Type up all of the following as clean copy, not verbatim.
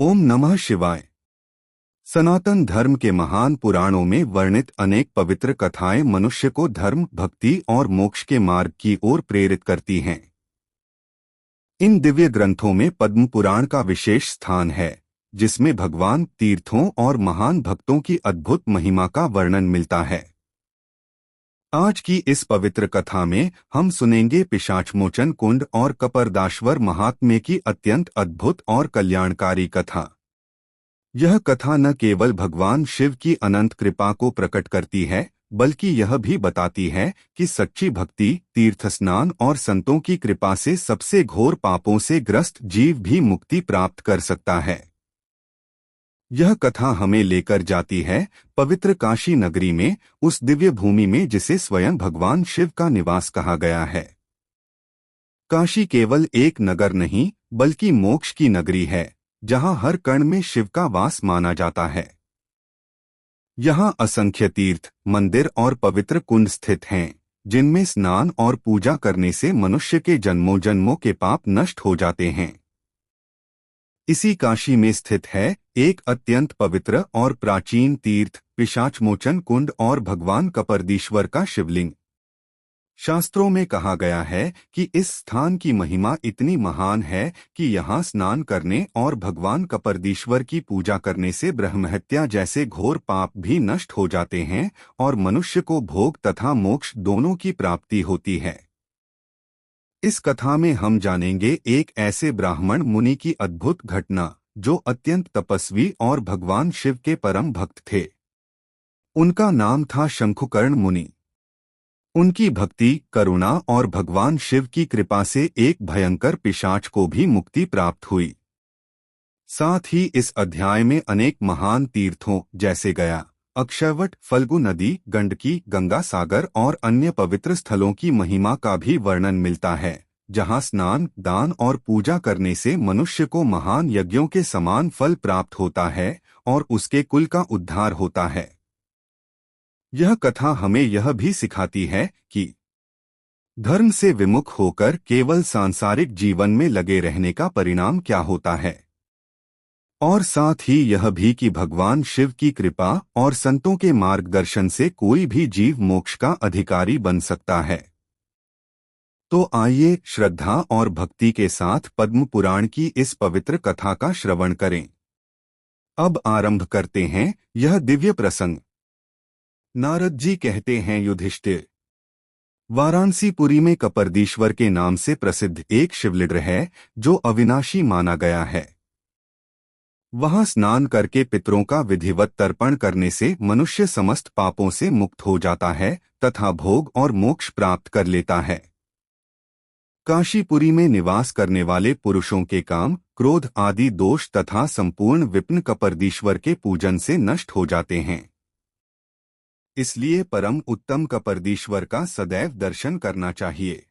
ओम नमः शिवाय। सनातन धर्म के महान पुराणों में वर्णित अनेक पवित्र कथाएं मनुष्य को धर्म, भक्ति और मोक्ष के मार्ग की ओर प्रेरित करती हैं। इन दिव्य ग्रंथों में पद्म पुराण का विशेष स्थान है, जिसमें भगवान, तीर्थों और महान भक्तों की अद्भुत महिमा का वर्णन मिलता है। आज की इस पवित्र कथा में हम सुनेंगे पिशाचमोचन कुंड और कपरदाश्वर महात्म्य की अत्यंत अद्भुत और कल्याणकारी कथा। यह कथा न केवल भगवान शिव की अनंत कृपा को प्रकट करती है, बल्कि यह भी बताती है कि सच्ची भक्ति, तीर्थ स्नान और संतों की कृपा से सबसे घोर पापों से ग्रस्त जीव भी मुक्ति प्राप्त कर सकता है। यह कथा हमें लेकर जाती है पवित्र काशी नगरी में, उस दिव्य भूमि में जिसे स्वयं भगवान शिव का निवास कहा गया है। काशी केवल एक नगर नहीं, बल्कि मोक्ष की नगरी है, जहां हर कण में शिव का वास माना जाता है। यहाँ असंख्य तीर्थ, मंदिर और पवित्र कुंड स्थित हैं, जिनमें स्नान और पूजा करने से मनुष्य के जन्मों जन्मों के पाप नष्ट हो जाते हैं। इसी काशी में स्थित है एक अत्यंत पवित्र और प्राचीन तीर्थ, पिशाचमोचन कुंड और भगवान कपरदीश्वर का शिवलिंग। शास्त्रों में कहा गया है कि इस स्थान की महिमा इतनी महान है कि यहाँ स्नान करने और भगवान कपरदीश्वर की पूजा करने से ब्रह्महत्या जैसे घोर पाप भी नष्ट हो जाते हैं और मनुष्य को भोग तथा मोक्ष दोनों की प्राप्ति होती है। इस कथा में हम जानेंगे एक ऐसे ब्राह्मण मुनि की अद्भुत घटना, जो अत्यंत तपस्वी और भगवान शिव के परम भक्त थे। उनका नाम था शंखुकर्ण मुनि। उनकी भक्ति, करुणा और भगवान शिव की कृपा से एक भयंकर पिशाच को भी मुक्ति प्राप्त हुई। साथ ही इस अध्याय में अनेक महान तीर्थों जैसे गया, अक्षयवट, फल्गु नदी, गंडकी, गंगा सागर और अन्य पवित्र स्थलों की महिमा का भी वर्णन मिलता है, जहां स्नान, दान और पूजा करने से मनुष्य को महान यज्ञों के समान फल प्राप्त होता है और उसके कुल का उद्धार होता है। यह कथा हमें यह भी सिखाती है कि धर्म से विमुख होकर केवल सांसारिक जीवन में लगे रहने का परिणाम क्या होता है, और साथ ही यह भी कि भगवान शिव की कृपा और संतों के मार्गदर्शन से कोई भी जीव मोक्ष का अधिकारी बन सकता है। तो आइए श्रद्धा और भक्ति के साथ पद्म पुराण की इस पवित्र कथा का श्रवण करें। अब आरंभ करते हैं यह दिव्य प्रसंग। नारद जी कहते हैं, युधिष्ठिर, वाराणसीपुरी में कपरदीश्वर के नाम से प्रसिद्ध एक शिवलिंग है, जो अविनाशी माना गया है। वहां स्नान करके पितरों का विधिवत तर्पण करने से मनुष्य समस्त पापों से मुक्त हो जाता है तथा भोग और मोक्ष प्राप्त कर लेता है। काशीपुरी में निवास करने वाले पुरुषों के काम, क्रोध आदि दोष तथा संपूर्ण विपन्न कपरदीश्वर के पूजन से नष्ट हो जाते हैं। इसलिए परम उत्तम कपरदीश्वर का सदैव दर्शन करना चाहिए।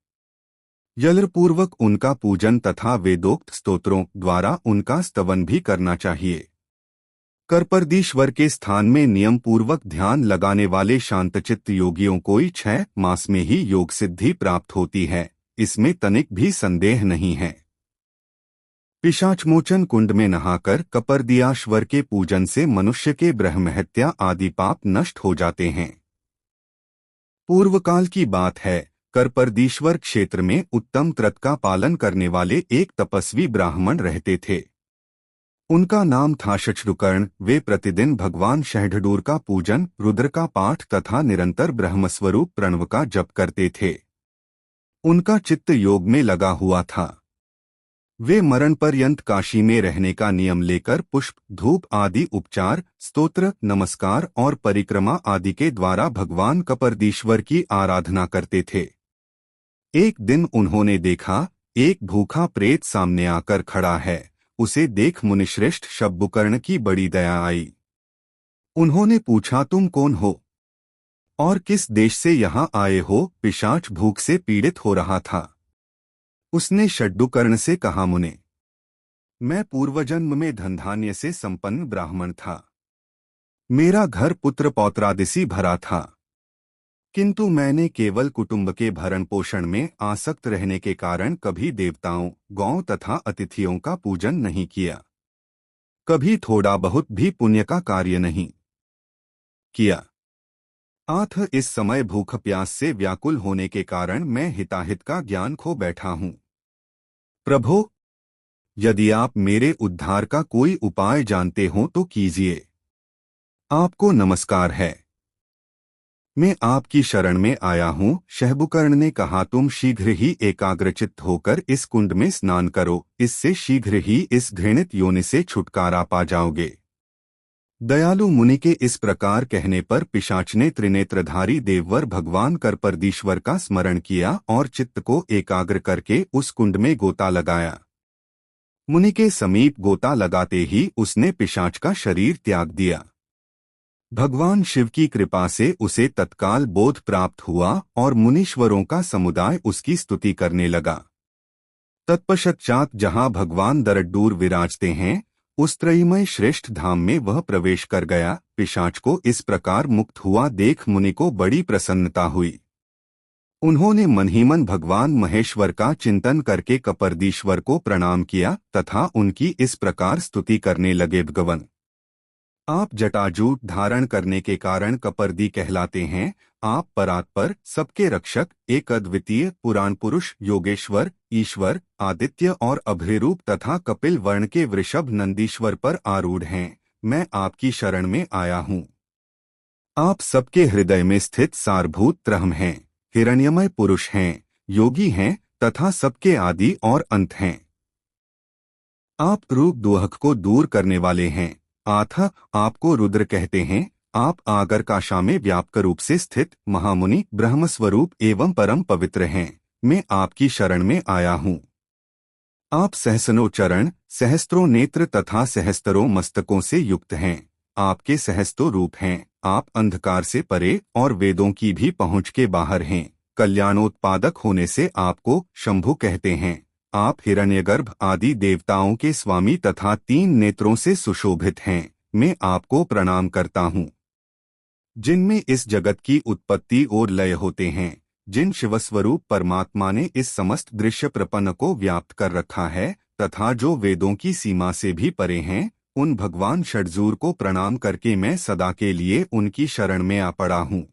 यलपूर्वक उनका पूजन तथा वेदोक्त स्तोत्रों द्वारा उनका स्तवन भी करना चाहिए। कपरदीश्वर के स्थान में नियम पूर्वक ध्यान लगाने वाले शांतचित्त योगियों को 6 मास में ही योग सिद्धि प्राप्त होती है, इसमें तनिक भी संदेह नहीं है। पिशाचमोचन कुंड में नहाकर कपरदियाश्वर के पूजन से मनुष्य के ब्रह्महत्या आदि पाप नष्ट हो जाते हैं। पूर्वकाल की बात है, कपरदीश्वर क्षेत्र में उत्तम व्रत का पालन करने वाले एक तपस्वी ब्राह्मण रहते थे। उनका नाम था शंखुकर्ण। वे प्रतिदिन भगवान शहडूर का पूजन, रुद्र का पाठ तथा निरंतर ब्रह्मस्वरूप प्रणव का जप करते थे। उनका चित्त योग में लगा हुआ था। वे मरण पर्यंत काशी में रहने का नियम लेकर पुष्प, धूप आदि उपचार, स्तोत्र, नमस्कार और परिक्रमा आदि के द्वारा भगवान कपरदीश्वर की आराधना करते थे। एक दिन उन्होंने देखा, एक भूखा प्रेत सामने आकर खड़ा है। उसे देख मुनिश्रेष्ठ शंखुकर्ण की बड़ी दया आई। उन्होंने पूछा, तुम कौन हो और किस देश से यहाँ आए हो? पिशाच भूख से पीड़ित हो रहा था। उसने शंखुकर्ण से कहा, मुने, मैं पूर्वजन्म में धनधान्य से संपन्न ब्राह्मण था। मेरा घर पुत्र पौत्रादि से भरा था, किंतु मैंने केवल कुटुंब के भरण पोषण में आसक्त रहने के कारण कभी देवताओं, गौओं तथा अतिथियों का पूजन नहीं किया। कभी थोड़ा बहुत भी पुण्य का कार्य नहीं किया। आठ इस समय भूख प्यास से व्याकुल होने के कारण मैं हिताहित का ज्ञान खो बैठा हूँ। प्रभो, यदि आप मेरे उद्धार का कोई उपाय जानते हो तो कीजिए। आपको नमस्कार है। मैं आपकी शरण में आया हूँ। शहबुकर्ण ने कहा, तुम शीघ्र ही एकाग्रचित्त होकर इस कुंड में स्नान करो, इससे शीघ्र ही इस घृणित योनि से छुटकारा पा जाओगे। दयालु मुनि के इस प्रकार कहने पर पिशाच ने त्रिनेत्रधारी देववर भगवान करपरदीश्वर का स्मरण किया और चित्त को एकाग्र करके उस कुंड में गोता लगाया। मुनि के समीप गोता लगाते ही उसने पिशाच का शरीर त्याग दिया। भगवान शिव की कृपा से उसे तत्काल बोध प्राप्त हुआ और मुनीश्वरों का समुदाय उसकी स्तुति करने लगा। तत्पश्चात जहाँ भगवान दरड्डूर विराजते हैं, उस त्रयीमय श्रेष्ठ धाम में वह प्रवेश कर गया। पिशाच को इस प्रकार मुक्त हुआ देख मुनि को बड़ी प्रसन्नता हुई। उन्होंने मन ही मन भगवान महेश्वर का चिंतन करके कपर्दीश्वर को प्रणाम किया तथा उनकी इस प्रकार स्तुति करने लगे। भगवन, आप जटाजूट धारण करने के कारण कपर्दी कहलाते हैं। आप परात्पर, सबके रक्षक, एक अद्वितीय पुराण पुरुष, योगेश्वर, ईश्वर, आदित्य और अभयरूप तथा कपिल वर्ण के वृषभ नंदीश्वर पर आरूढ़ हैं। मैं आपकी शरण में आया हूँ। आप सबके हृदय में स्थित सारभूत त्रह्म हैं, हिरण्यमय पुरुष हैं, योगी हैं तथा सबके आदि और अंत हैं। आप रूप दुहक को दूर करने वाले हैं। आथा आपको रुद्र कहते हैं। आप आगरकाशा में व्यापक रूप से स्थित महामुनि, ब्रह्मस्वरूप एवं परम पवित्र हैं। मैं आपकी शरण में आया हूँ। आप सहस्रो चरण, सहस्त्रों नेत्र तथा सहस्त्रों मस्तकों से युक्त हैं। आपके सहस्त्रों रूप हैं। आप अंधकार से परे और वेदों की भी पहुँच के बाहर हैं। कल्याणोत्पादक होने से आपको शंभु कहते हैं। आप हिरण्यगर्भ आदि देवताओं के स्वामी तथा 3 नेत्रों से सुशोभित हैं। मैं आपको प्रणाम करता हूँ। जिनमें इस जगत की उत्पत्ति और लय होते हैं, जिन शिवस्वरूप परमात्मा ने इस समस्त दृश्य प्रपन्न को व्याप्त कर रखा है तथा जो वेदों की सीमा से भी परे हैं, उन भगवान षड्जूर को प्रणाम करके मैं सदा के लिए उनकी शरण में आ पड़ा हूँ।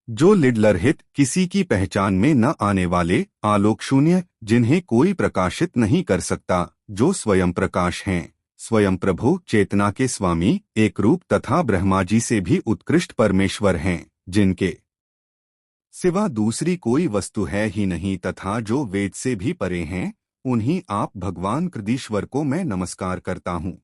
जो लिडलरहित, किसी की पहचान में न आने वाले, आलोक शून्य, जिन्हें कोई प्रकाशित नहीं कर सकता, जो स्वयं प्रकाश हैं, स्वयं प्रभु चेतना के स्वामी, एक रूप तथा ब्रह्मा जी से भी उत्कृष्ट परमेश्वर हैं, जिनके सिवा दूसरी कोई वस्तु है ही नहीं तथा जो वेद से भी परे हैं, उन्हीं आप भगवान कृदीश्वर को मैं नमस्कार करता हूँ।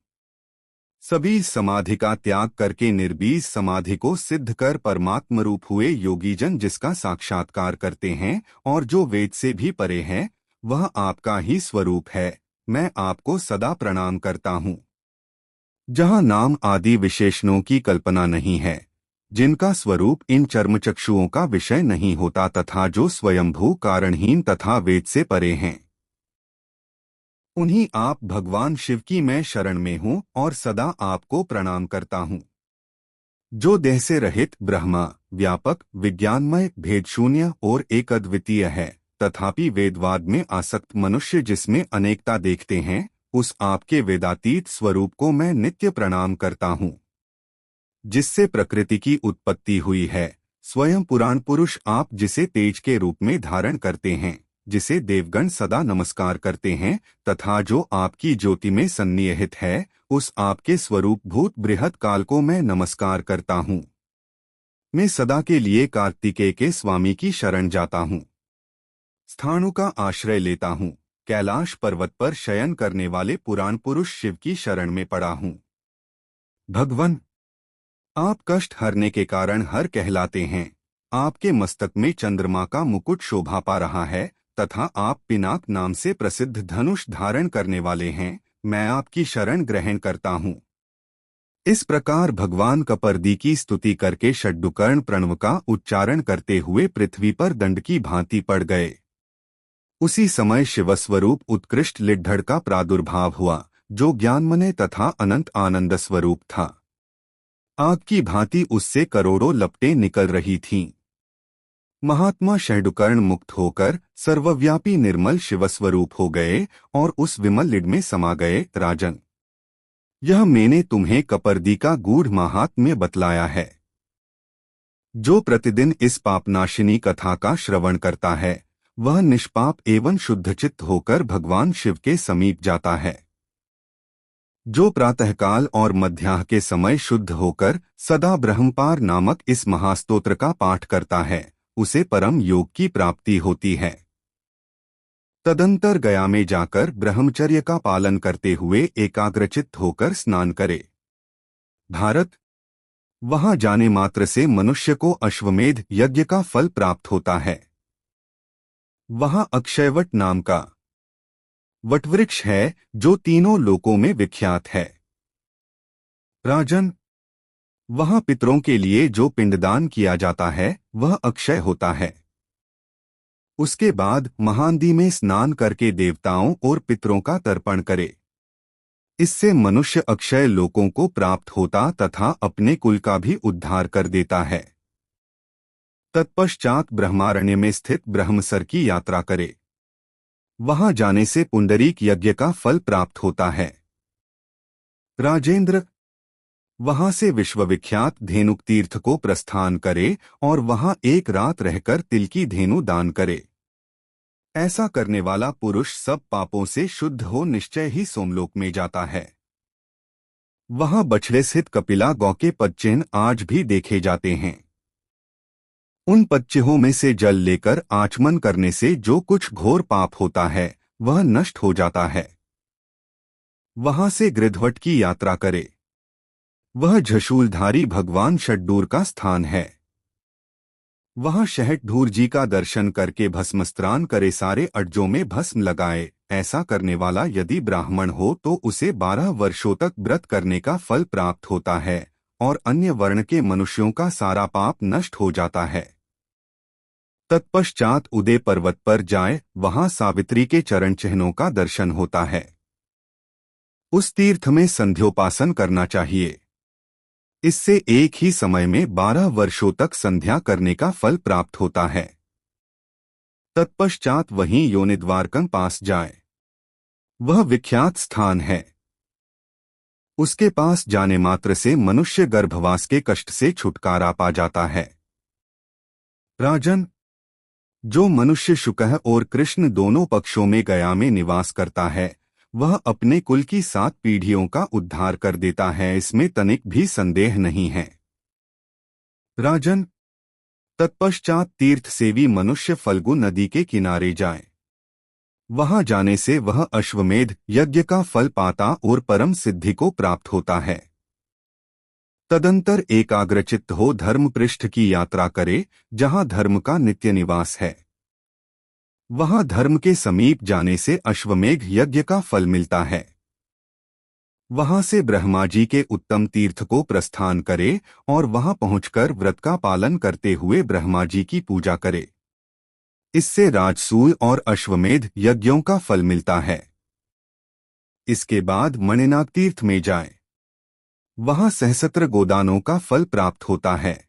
सभी समाधि का त्याग करके निर्बीज समाधि को सिद्ध कर परमात्म रूप हुए योगीजन जिसका साक्षात्कार करते हैं और जो वेद से भी परे है, वह आपका ही स्वरूप है। मैं आपको सदा प्रणाम करता हूँ। जहाँ नाम आदि विशेषणों की कल्पना नहीं है, जिनका स्वरूप इन चर्मचक्षुओं का विषय नहीं होता तथा जो स्वयंभू कारणहीन तथा वेद से परे हैं, उन्हीं आप भगवान शिव की मैं शरण में हूँ और सदा आपको प्रणाम करता हूँ। जो देह से रहित, ब्रह्मा, व्यापक, विज्ञानमय, भेदशून्य और एक अद्वितीय है, तथापि वेदवाद में आसक्त मनुष्य जिसमें अनेकता देखते हैं, उस आपके वेदातीत स्वरूप को मैं नित्य प्रणाम करता हूँ। जिससे प्रकृति की उत्पत्ति हुई है, स्वयं पुराण पुरुष आप जिसे तेज के रूप में धारण करते हैं, जिसे देवगण सदा नमस्कार करते हैं तथा जो आपकी ज्योति में सन्निहित है, उस आपके स्वरूप भूत बृहत काल को मैं नमस्कार करता हूँ। मैं सदा के लिए कार्तिकेय के स्वामी की शरण जाता हूँ। स्थाणु का आश्रय लेता हूँ। कैलाश पर्वत पर शयन करने वाले पुराण पुरुष शिव की शरण में पड़ा हूँ। भगवन, आप कष्ट हरने के कारण हर कहलाते हैं। आपके मस्तक में चंद्रमा का मुकुट शोभा पा रहा है तथा आप पिनाक नाम से प्रसिद्ध धनुष धारण करने वाले हैं। मैं आपकी शरण ग्रहण करता हूँ। इस प्रकार भगवान कपर्दी की स्तुति करके षड्डुकर्ण प्रणव का उच्चारण करते हुए पृथ्वी पर दंड की भांति पड़ गए। उसी समय शिवस्वरूप उत्कृष्ट लिड्ढड़ का प्रादुर्भाव हुआ, जो ज्ञानमय तथा अनंत आनंद स्वरूप था। आग की भांति उससे करोड़ों लपटें निकल रही थीं। महात्मा षड्डुकर्ण मुक्त होकर सर्वव्यापी निर्मल शिवस्वरूप हो गए और उस विमल लिड में समा गए। राजन, यह मैंने तुम्हें कपर्दी का गूढ़ माहात्म्य बतलाया है। जो प्रतिदिन इस पापनाशिनी कथा का श्रवण करता है वह निष्पाप एवं शुद्धचित्त होकर भगवान शिव के समीप जाता है। जो प्रातःकाल और मध्याह्न के समय शुद्ध होकर सदा ब्रह्मपार नामक इस महास्तोत्र का पाठ करता है उसे परम योग की प्राप्ति होती है। तदंतर गया में जाकर ब्रह्मचर्य का पालन करते हुए एकाग्रचित्त होकर स्नान करे। भारत, वहां जाने मात्र से मनुष्य को अश्वमेध यज्ञ का फल प्राप्त होता है। वहां अक्षयवट नाम का वटवृक्ष है जो तीनों लोकों में विख्यात है। राजन, वहां पितरों के लिए जो पिंडदान किया जाता है वह अक्षय होता है। उसके बाद महानदी में स्नान करके देवताओं और पितरों का तर्पण करे। इससे मनुष्य अक्षय लोकों को प्राप्त होता तथा अपने कुल का भी उद्धार कर देता है। तत्पश्चात ब्रह्मारण्य में स्थित ब्रह्मसर की यात्रा करे। वहां जाने से पुंडरीक यज्ञ का फल प्राप्त होता है। राजेंद्र, वहां से विश्वविख्यात धेनुक तीर्थ को प्रस्थान करे और वहां एक रात रहकर तिल की धेनु दान करे। ऐसा करने वाला पुरुष सब पापों से शुद्ध हो निश्चय ही सोमलोक में जाता है। वहां बछड़े स्थित कपिला गौ के पदचिन्ह आज भी देखे जाते हैं। उन पदचिन्हों में से जल लेकर आचमन करने से जो कुछ घोर पाप होता है वह नष्ट हो जाता है। वहां से गृध्वट की यात्रा करे। वह झशूलधारी भगवान षड्डूर का स्थान है। वहां शहटधूर जी का दर्शन करके भस्मस्त्रान करे, सारे अड्जों में भस्म लगाए। ऐसा करने वाला यदि ब्राह्मण हो तो उसे 12 वर्षों तक व्रत करने का फल प्राप्त होता है और अन्य वर्ण के मनुष्यों का सारा पाप नष्ट हो जाता है। तत्पश्चात उदय पर्वत पर जाए, वहां सावित्री के चरण चिन्हों का दर्शन होता है। उस तीर्थ में संध्योपासन करना चाहिए। इससे एक ही समय में 12 वर्षों तक संध्या करने का फल प्राप्त होता है। तत्पश्चात वहीं योनिद्वारकं पास जाए। वह विख्यात स्थान है। उसके पास जाने मात्र से मनुष्य गर्भवास के कष्ट से छुटकारा पा जाता है। राजन, जो मनुष्य शुक्र और कृष्ण दोनों पक्षों में गया में निवास करता है वह अपने कुल की 7 पीढ़ियों का उद्धार कर देता है, इसमें तनिक भी संदेह नहीं है। राजन, तत्पश्चात तीर्थ सेवी मनुष्य फल्गु नदी के किनारे जाए। वहां जाने से वह अश्वमेध यज्ञ का फल पाता और परम सिद्धि को प्राप्त होता है। तदंतर एकाग्रचित्त हो धर्म पृष्ठ की यात्रा करे, जहां धर्म का नित्य निवास है। वहां धर्म के समीप जाने से अश्वमेघ यज्ञ का फल मिलता है। वहां से ब्रह्मा जी के उत्तम तीर्थ को प्रस्थान करे और वहां पहुंचकर व्रत का पालन करते हुए ब्रह्मा जी की पूजा करे। इससे राजसूय और अश्वमेध यज्ञों का फल मिलता है। इसके बाद मणिनाग तीर्थ में जाए। वहां सहस्त्र गोदानों का फल प्राप्त होता है।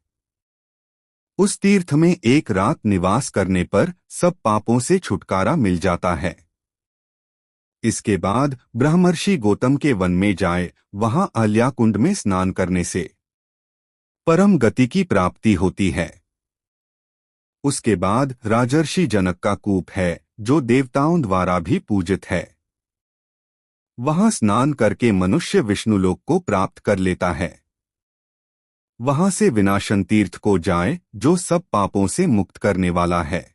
उस तीर्थ में एक रात निवास करने पर सब पापों से छुटकारा मिल जाता है। इसके बाद ब्रह्मर्षि गौतम के वन में जाए। वहां अहल्याकुंड में स्नान करने से परम गति की प्राप्ति होती है। उसके बाद राजर्षि जनक का कूप है जो देवताओं द्वारा भी पूजित है। वहां स्नान करके मनुष्य विष्णुलोक को प्राप्त कर लेता है। वहां से विनाशन तीर्थ को जाए जो सब पापों से मुक्त करने वाला है।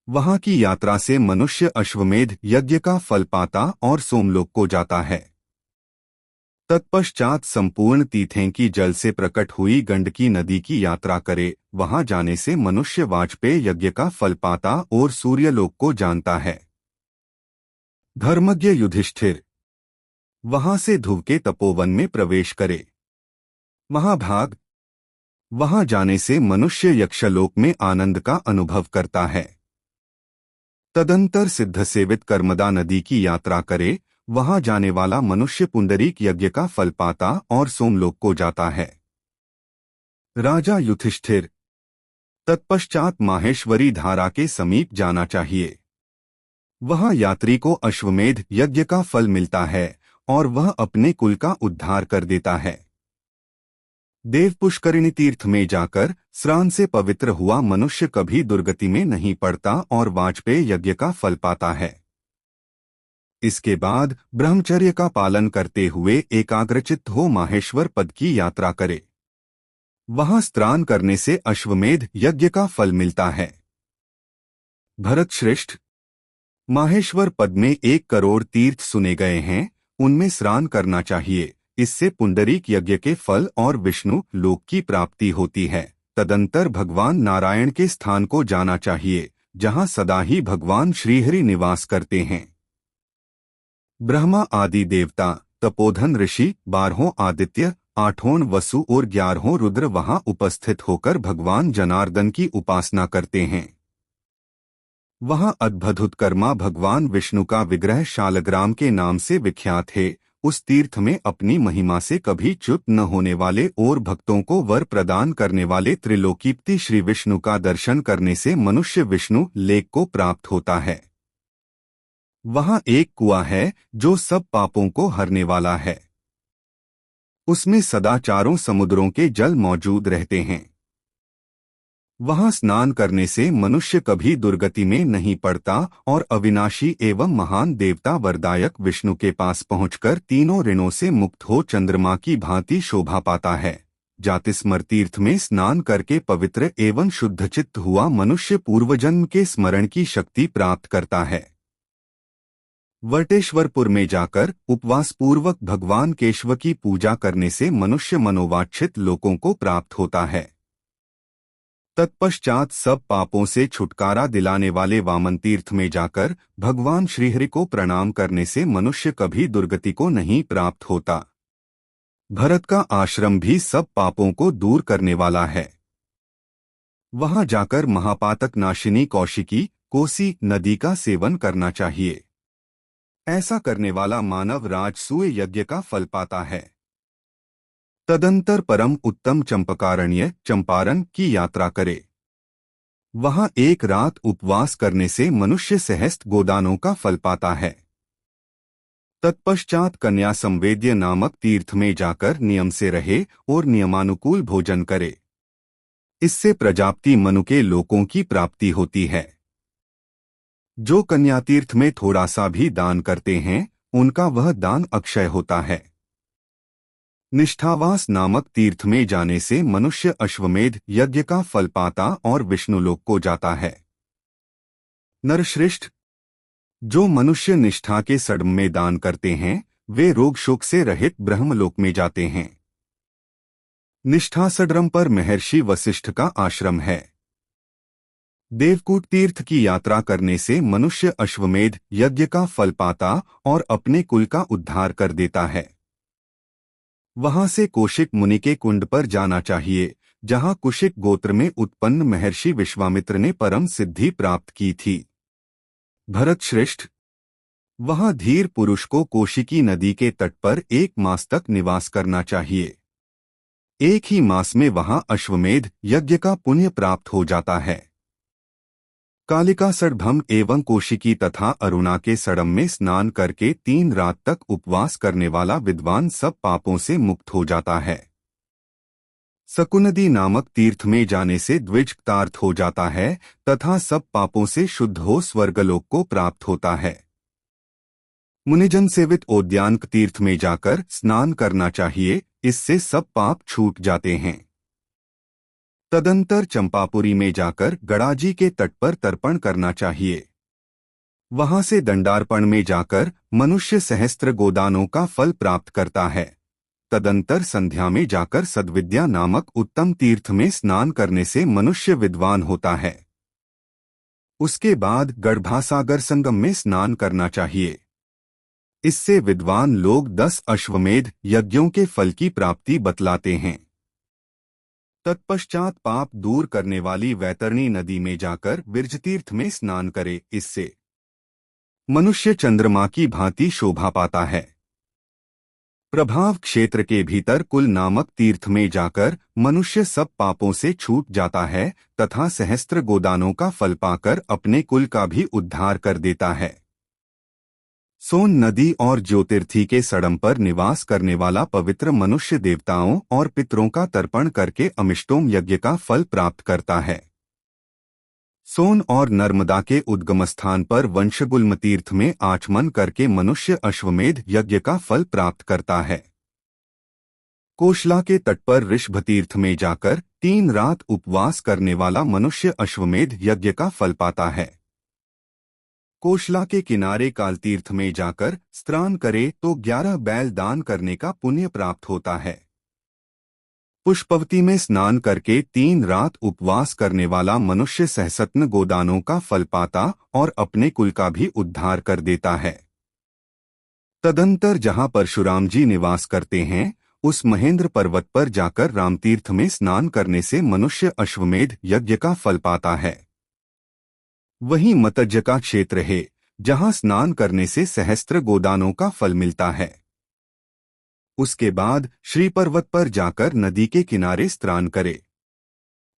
वहां की यात्रा से मनुष्य अश्वमेध यज्ञ का फल पाता और सोमलोक को जाता है। तत्पश्चात संपूर्ण तीर्थों की जल से प्रकट हुई गंडकी नदी की यात्रा करे। वहां जाने से मनुष्य वाजपेय यज्ञ का फल पाता और सूर्यलोक को जानता है। धर्मज्ञ युधिष्ठिर, वहां से ध्रुव के तपोवन में प्रवेश करे। महाभाग, वहां जाने से मनुष्य यक्षलोक में आनंद का अनुभव करता है। तदंतर सिद्ध सेवित कर्मदा नदी की यात्रा करे। वहां जाने वाला मनुष्य पुंडरीक यज्ञ का फल पाता और सोमलोक को जाता है। राजा युधिष्ठिर, तत्पश्चात माहेश्वरी धारा के समीप जाना चाहिए। वहां यात्री को अश्वमेध यज्ञ का फल मिलता है और वह अपने कुल का उद्धार कर देता है। देव पुष्करिणी तीर्थ में जाकर स्नान से पवित्र हुआ मनुष्य कभी दुर्गति में नहीं पड़ता और वाजपेय यज्ञ का फल पाता है। इसके बाद ब्रह्मचर्य का पालन करते हुए एकाग्रचित्त हो माहेश्वर पद की यात्रा करे। वहां स्नान करने से अश्वमेध यज्ञ का फल मिलता है। भरत श्रेष्ठ, माहेश्वर पद में 1 करोड़ तीर्थ सुने गए हैं, उनमें स्नान करना चाहिए। इससे पुंडरीक यज्ञ के फल और विष्णु लोक की प्राप्ति होती है। तदंतर भगवान नारायण के स्थान को जाना चाहिए, जहां सदा ही भगवान श्रीहरि निवास करते हैं। ब्रह्मा आदि देवता, तपोधन ऋषि, 12 आदित्य, 8 वसु और 11 रुद्र वहां उपस्थित होकर भगवान जनार्दन की उपासना करते हैं। वहां अद्भुतकर्मा भगवान विष्णु का विग्रह शालग्राम के नाम से विख्यात है। उस तीर्थ में अपनी महिमा से कभी च्युत न होने वाले और भक्तों को वर प्रदान करने वाले त्रिलोकीपति श्री विष्णु का दर्शन करने से मनुष्य विष्णु लेक को प्राप्त होता है। वहां एक कुआं है जो सब पापों को हरने वाला है। उसमें सदा चारों समुद्रों के जल मौजूद रहते हैं। वहां स्नान करने से मनुष्य कभी दुर्गति में नहीं पड़ता और अविनाशी एवं महान देवता वरदायक विष्णु के पास पहुंचकर तीनों ऋणों से मुक्त हो चंद्रमा की भांति शोभा पाता है। जातिस्मर तीर्थ में स्नान करके पवित्र एवं शुद्धचित्त हुआ मनुष्य पूर्वजन्म के स्मरण की शक्ति प्राप्त करता है। वटेश्वरपुर में जाकर उपवास पूर्वक भगवान केशव की पूजा करने से मनुष्य मनोवांछित लोकों को प्राप्त होता है। तत्पश्चात सब पापों से छुटकारा दिलाने वाले वामन तीर्थ में जाकर भगवान श्रीहरि को प्रणाम करने से मनुष्य कभी दुर्गति को नहीं प्राप्त होता। भरत का आश्रम भी सब पापों को दूर करने वाला है। वहां जाकर महापातक नाशिनी कौशिकी कोसी नदी का सेवन करना चाहिए। ऐसा करने वाला मानव राजसूय यज्ञ का फल पाता है। तदंतर परम उत्तम चंपकारण्य चंपारण की यात्रा करे। वहां एक रात उपवास करने से मनुष्य सहस्त्र गोदानों का फल पाता है। तत्पश्चात कन्या संवेद्य नामक तीर्थ में जाकर नियम से रहे और नियमानुकूल भोजन करे। इससे प्रजापति मनु के लोकों की प्राप्ति होती है। जो कन्या तीर्थ में थोड़ा सा भी दान करते हैं, उनका वह दान अक्षय होता है। निष्ठावास नामक तीर्थ में जाने से मनुष्य अश्वमेध यज्ञ का फल पाता और विष्णुलोक को जाता है। नरश्रेष्ठ, जो मनुष्य निष्ठा के सड्म में दान करते हैं, वे रोग शोक से रहित ब्रह्मलोक में जाते हैं। निष्ठा सड्रम पर महर्षि वशिष्ठ का आश्रम है। देवकूट तीर्थ की यात्रा करने से मनुष्य अश्वमेध यज्ञ का फल पाता और अपने कुल का उद्धार कर देता है। वहां से कौशिक मुनि के कुंड पर जाना चाहिए, जहां कुशिक गोत्र में उत्पन्न महर्षि विश्वामित्र ने परम सिद्धि प्राप्त की थी। भरत श्रेष्ठ, वहां धीर पुरुष को कौशिकी नदी के तट पर 1 मास तक निवास करना चाहिए। एक ही मास में वहां अश्वमेध यज्ञ का पुण्य प्राप्त हो जाता है। कालिका सड़भम एवं कौशिकी तथा अरुणा के सड़म में स्नान करके 3 रात तक उपवास करने वाला विद्वान सब पापों से मुक्त हो जाता है। सकुनदी नामक तीर्थ में जाने से द्विजतार्थ हो जाता है तथा सब पापों से शुद्ध हो स्वर्गलोक को प्राप्त होता है। मुनिजन सेवित उद्यान तीर्थ में जाकर स्नान करना चाहिए, इससे सब पाप छूट जाते हैं। तदंतर चंपापुरी में जाकर गड़ाजी के तट पर तर्पण करना चाहिए। वहां से दंडार्पण में जाकर मनुष्य सहस्त्र गोदानों का फल प्राप्त करता है। तदंतर संध्या में जाकर सद्विद्या नामक उत्तम तीर्थ में स्नान करने से मनुष्य विद्वान होता है। उसके बाद गर्भासागर संगम में स्नान करना चाहिए। इससे विद्वान लोग 10 अश्वमेध यज्ञों के फल की प्राप्ति बतलाते हैं। तत्पश्चात पाप दूर करने वाली वैतरणी नदी में जाकर विरजतीर्थ में स्नान करे। इससे मनुष्य चंद्रमा की भांति शोभा पाता है। प्रभाव क्षेत्र के भीतर कुल नामक तीर्थ में जाकर मनुष्य सब पापों से छूट जाता है तथा सहस्त्र गोदानों का फल पाकर अपने कुल का भी उद्धार कर देता है। सोन नदी और ज्योतिर्थी के सड़म पर निवास करने वाला पवित्र मनुष्य देवताओं और पितरों का तर्पण करके अमिष्टोम यज्ञ का फल प्राप्त करता है। सोन और नर्मदा के उद्गम स्थान पर वंशगुल्म तीर्थ में आचमन करके मनुष्य अश्वमेध यज्ञ का फल प्राप्त करता है। कोशला के तट पर ऋषभ तीर्थ में जाकर 3 रात उपवास करने वाला मनुष्य अश्वमेध यज्ञ का फल पाता है। कोशला के किनारे कालतीर्थ में जाकर स्नान करे तो 11 बैल दान करने का पुण्य प्राप्त होता है। पुष्पवती में स्नान करके 3 रात उपवास करने वाला मनुष्य सहस्त्र गोदानों का फल पाता और अपने कुल का भी उद्धार कर देता है। तदंतर जहां परशुराम जी निवास करते हैं, उस महेंद्र पर्वत पर जाकर रामतीर्थ में स्नान करने से मनुष्य अश्वमेध यज्ञ का फल पाता है। वहीं मतज्ज का क्षेत्र है, जहां स्नान करने से सहस्त्र गोदानों का फल मिलता है। उसके बाद श्री पर्वत पर जाकर नदी के किनारे स्नान करे।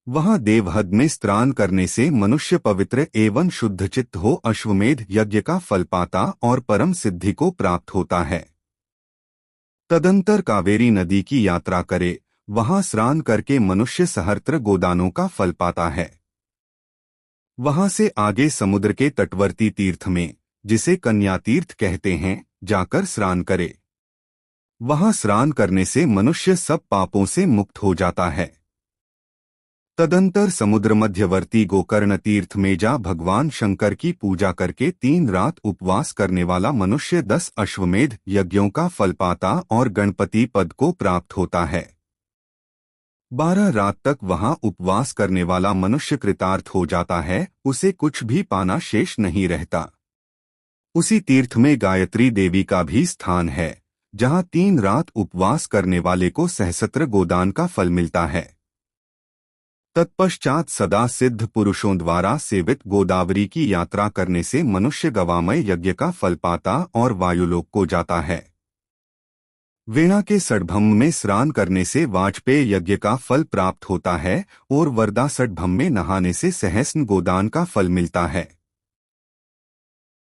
वहां देवहद में स्नान करने से मनुष्य पवित्र एवं शुद्धचित्त हो अश्वमेध यज्ञ का फल पाता और परम सिद्धि को प्राप्त होता है। तदंतर कावेरी नदी की यात्रा करे, वहां स्नान करके मनुष्य सहस्त्र गोदानों का फल पाता है। वहां से आगे समुद्र के तटवर्ती तीर्थ में, जिसे कन्या तीर्थ कहते हैं, जाकर स्नान करे। वहां स्नान करने से मनुष्य सब पापों से मुक्त हो जाता है। तदंतर समुद्र मध्यवर्ती गोकर्ण तीर्थ में जा भगवान शंकर की पूजा करके 3 रात उपवास करने वाला मनुष्य 10 अश्वमेध यज्ञों का फल पाता और गणपति पद को प्राप्त होता है। 12 रात तक वहां उपवास करने वाला मनुष्य कृतार्थ हो जाता है, उसे कुछ भी पाना शेष नहीं रहता। उसी तीर्थ में गायत्री देवी का भी स्थान है, जहां 3 रात उपवास करने वाले को सहस्त्र गोदान का फल मिलता है। तत्पश्चात सदा सिद्ध पुरुषों द्वारा सेवित गोदावरी की यात्रा करने से मनुष्य गवामय यज्ञ का फल पाता और वायुलोक को जाता है। वेणा के सड़भम में स्नान करने से वाजपेय यज्ञ का फल प्राप्त होता है और वरदा सड़भम में नहाने से सहस्त्र गोदान का फल मिलता है।